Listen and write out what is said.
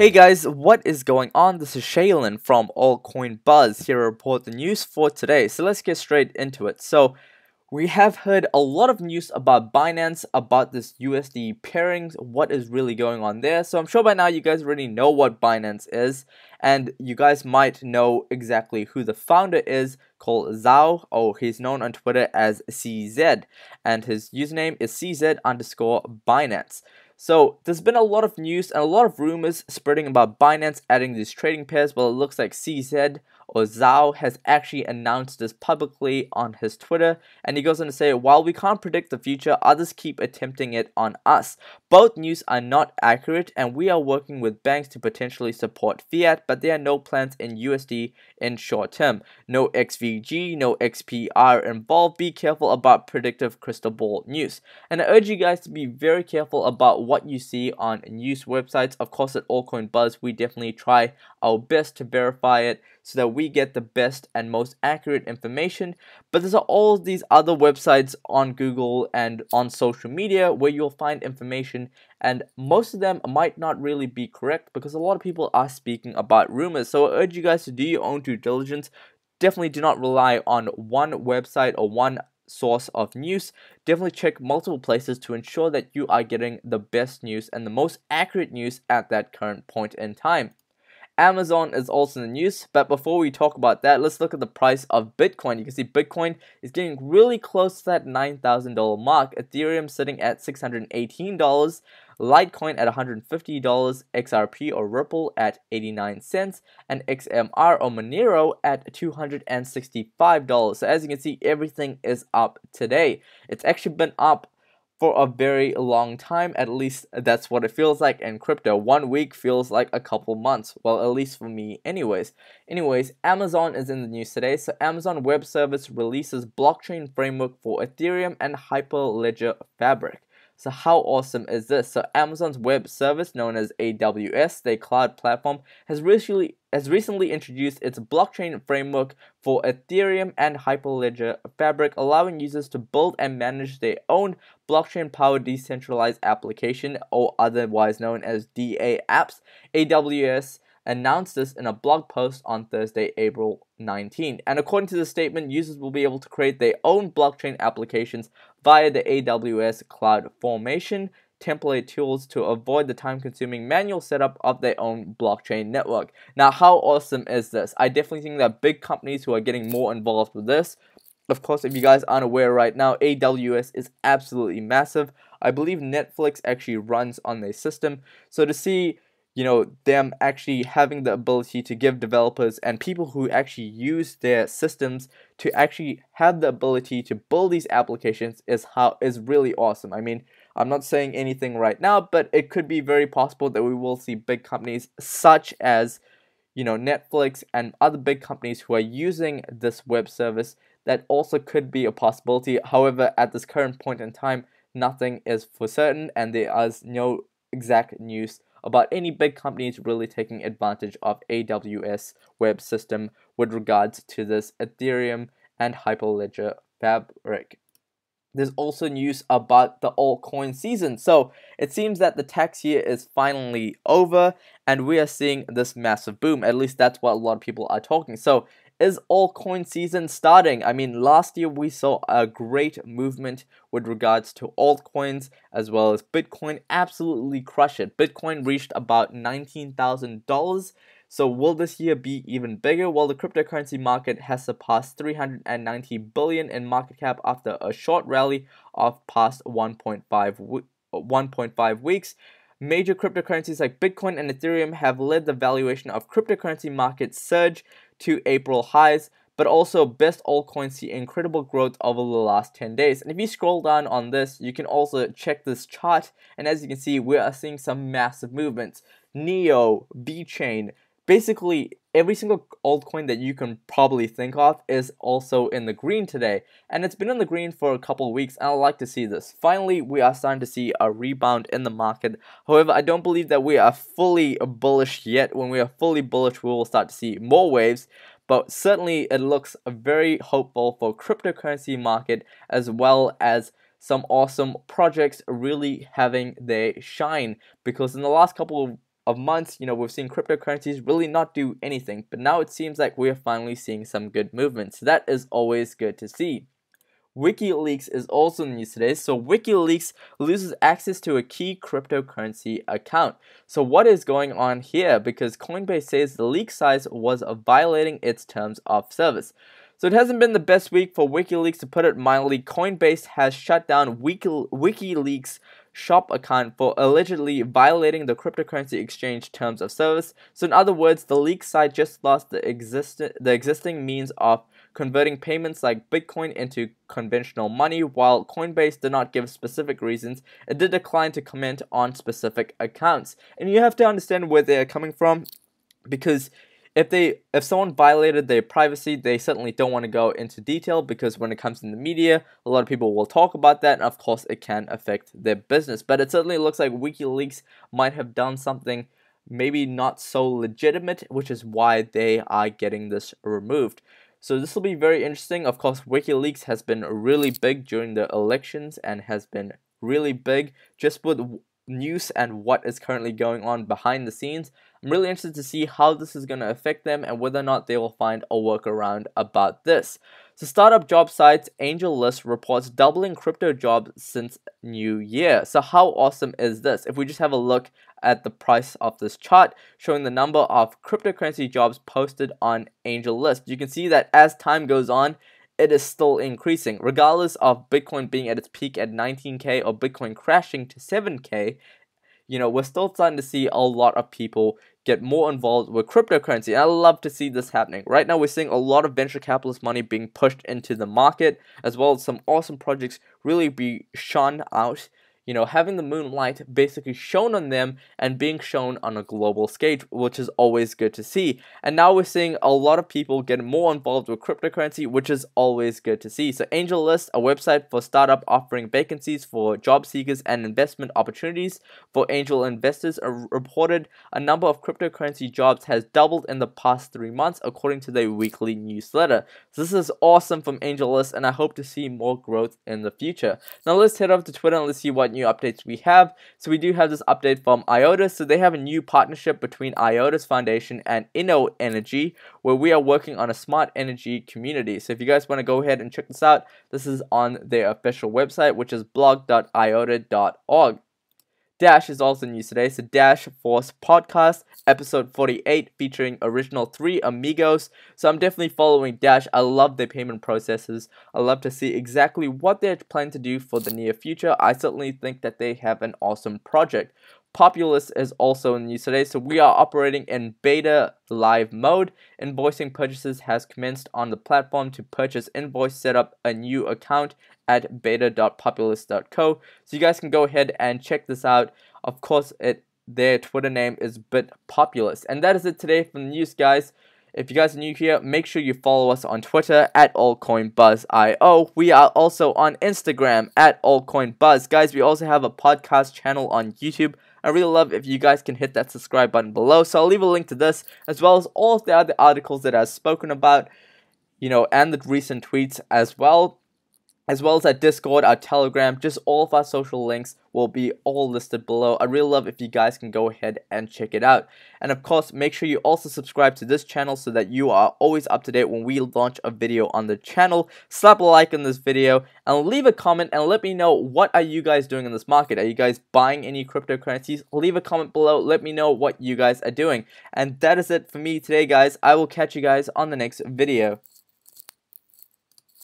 Hey guys, what is going on? This is Shaylin from Altcoin Buzz here to report the news for today. So let's get straight into it. So we have heard a lot of news about Binance, about this USD pairings, what is really going on there. So I'm sure by now you guys already know what Binance is, and you guys might know exactly who the founder is, called Zhao, or he's known on Twitter as CZ, and his username is CZ_Binance. So there's been a lot of news and a lot of rumors spreading about Binance adding these trading pairs. Well, it looks like CZ or Zhao has actually announced this publicly on his Twitter, and he goes on to say, while we can't predict the future, others keep attempting it on us. Both news are not accurate, and we are working with banks to potentially support fiat, but there are no plans in USD in short term. No XVG, no XPR involved. Be careful about predictive crystal ball news. And I urge you guys to be very careful about what you see on news websites. Of course, at Altcoin Buzz, we definitely try our best to verify it so that we get the best and most accurate information. But there's all these other websites on Google and on social media where you'll find information, and most of them might not really be correct because a lot of people are speaking about rumors. So I urge you guys to do your own due diligence. Definitely do not rely on one website or one source of news. Definitely check multiple places to ensure that you are getting the best news and the most accurate news at that current point in time. Amazon is also in the news, but before we talk about that, let's look at the price of Bitcoin. You can see Bitcoin is getting really close to that $9,000 mark. Ethereum sitting at $618, Litecoin at $150, XRP or Ripple at 89 cents, and XMR or Monero at $265. So as you can see, everything is up today. It's actually been up for a very long time. At least that's what it feels like in crypto. 1 week feels like a couple months. Well, at least for me anyways. Amazon is in the news today. So Amazon Web Service releases blockchain framework for Ethereum and Hyperledger Fabric. So how awesome is this? So Amazon's web service, known as AWS, their cloud platform, has recently introduced its blockchain framework for Ethereum and Hyperledger Fabric, allowing users to build and manage their own blockchain-powered decentralized application, or otherwise known as DA apps. AWS announced this in a blog post on Thursday, April 19. And according to the statement, users will be able to create their own blockchain applications via the AWS Cloud Formation template tools to avoid the time-consuming manual setup of their own blockchain network. Now, how awesome is this? I definitely think that big companies who are getting more involved with this. Of course, if you guys aren't aware right now, AWS is absolutely massive. I believe Netflix actually runs on their system. So to see them actually having the ability to give developers and people who actually use their systems to actually have the ability to build these applications is really awesome. I mean, I'm not saying anything right now, but it could be very possible that we will see big companies such as Netflix and other big companies who are using this web service. That also could be a possibility. However, at this current point in time, nothing is for certain, and there is no exact news about any big companies really taking advantage of AWS web system with regards to this Ethereum and Hyperledger Fabric. There's also news about the altcoin season. So it seems that the tax year is finally over and we are seeing this massive boom. At least that's what a lot of people are talking. So is altcoin season starting? I mean, last year we saw a great movement with regards to altcoins, as well as Bitcoin absolutely crush it. Bitcoin reached about $19,000. So will this year be even bigger? Well, the cryptocurrency market has surpassed 390 billion in market cap after a short rally of past 1.5 weeks. Major cryptocurrencies like Bitcoin and Ethereum have led the valuation of cryptocurrency market surge to April highs, but also best altcoins see incredible growth over the last 10 days. And if you scroll down on this, you can also check this chart, and as you can see, we are seeing some massive movements. Neo, VeChain, basically every single altcoin that you can probably think of is also in the green today, and it's been in the green for a couple of weeks, and I like to see this. Finally, we are starting to see a rebound in the market. However, I don't believe that we are fully bullish yet. When we are fully bullish, we will start to see more waves, but certainly it looks very hopeful for cryptocurrency market, as well as some awesome projects really having their shine, because in the last couple of of months, we've seen cryptocurrencies really not do anything, but now it seems like we're finally seeing some good movement. So that is always good to see. Wikileaks is also in the news today. So Wikileaks loses access to a key cryptocurrency account. So what is going on here? Because Coinbase says the leak size was violating its terms of service. So it hasn't been the best week for Wikileaks, to put it mildly. Coinbase has shut down Wikileaks' shop account for allegedly violating the cryptocurrency exchange terms of service. So in other words, the leak site just lost the existing means of converting payments like Bitcoin into conventional money. While Coinbase did not give specific reasons, it did decline to comment on specific accounts. And you have to understand where they're coming from, because if someone violated their privacy, they certainly don't want to go into detail, because when it comes in the media, a lot of people will talk about that, and of course it can affect their business. But it certainly looks like WikiLeaks might have done something maybe not so legitimate, which is why they are getting this removed. So this will be very interesting. Of course, WikiLeaks has been really big during the elections and has been really big just with news and what is currently going on behind the scenes. I'm really interested to see how this is going to affect them and whether or not they will find a workaround about this. So startup job sites AngelList reports doubling crypto jobs since New Year. So how awesome is this? If we just have a look at the price of this chart showing the number of cryptocurrency jobs posted on AngelList, you can see that as time goes on, it is still increasing. Regardless of Bitcoin being at its peak at 19K or Bitcoin crashing to 7K, we're still starting to see a lot of people get more involved with cryptocurrency. And I love to see this happening. Right now, we're seeing a lot of venture capitalist money being pushed into the market, as well as some awesome projects really be shone out. Having the moonlight basically shown on them and being shown on a global stage, which is always good to see. And now we're seeing a lot of people getting more involved with cryptocurrency, which is always good to see. So AngelList, a website for startup offering vacancies for job seekers and investment opportunities for angel investors, reported a number of cryptocurrency jobs has doubled in the past 3 months, according to their weekly newsletter. So this is awesome from AngelList, and I hope to see more growth in the future. Now let's head over to Twitter and let's see what new updates we have. So we do have this update from IOTA. So they have a new partnership between IOTA's foundation and Inno Energy, where we are working on a smart energy community. So if you guys want to go ahead and check this out, this is on their official website, which is blog.iota.org. Dash is also news today. So Dash Force Podcast, episode 48, featuring original 3 amigos. So I'm definitely following Dash. I love their payment processes. I love to see exactly what they're planning to do for the near future. I certainly think that they have an awesome project. Populous is also in news today. So we are operating in beta live mode. Invoicing purchases has commenced on the platform. To purchase invoice, set up a new account at beta.populous.co. So you guys can go ahead and check this out. Of course, their Twitter name is BitPopulous. And that is it today from the news, guys. If you guys are new here, make sure you follow us on Twitter at altcoinbuzz.io. We are also on Instagram at altcoinbuzz. Guys, we also have a podcast channel on YouTube. I really love if you guys can hit that subscribe button below. So I'll leave a link to this, as well as all of the other articles that I've spoken about, and the recent tweets as well as our Discord, our Telegram, just all of our social links will be all listed below. I really love if you guys can go ahead and check it out. And of course, make sure you also subscribe to this channel so that you are always up to date when we launch a video on the channel. Slap a like on this video and leave a comment and let me know, what are you guys doing in this market? Are you guys buying any cryptocurrencies? Leave a comment below. Let me know what you guys are doing. And that is it for me today, guys. I will catch you guys on the next video.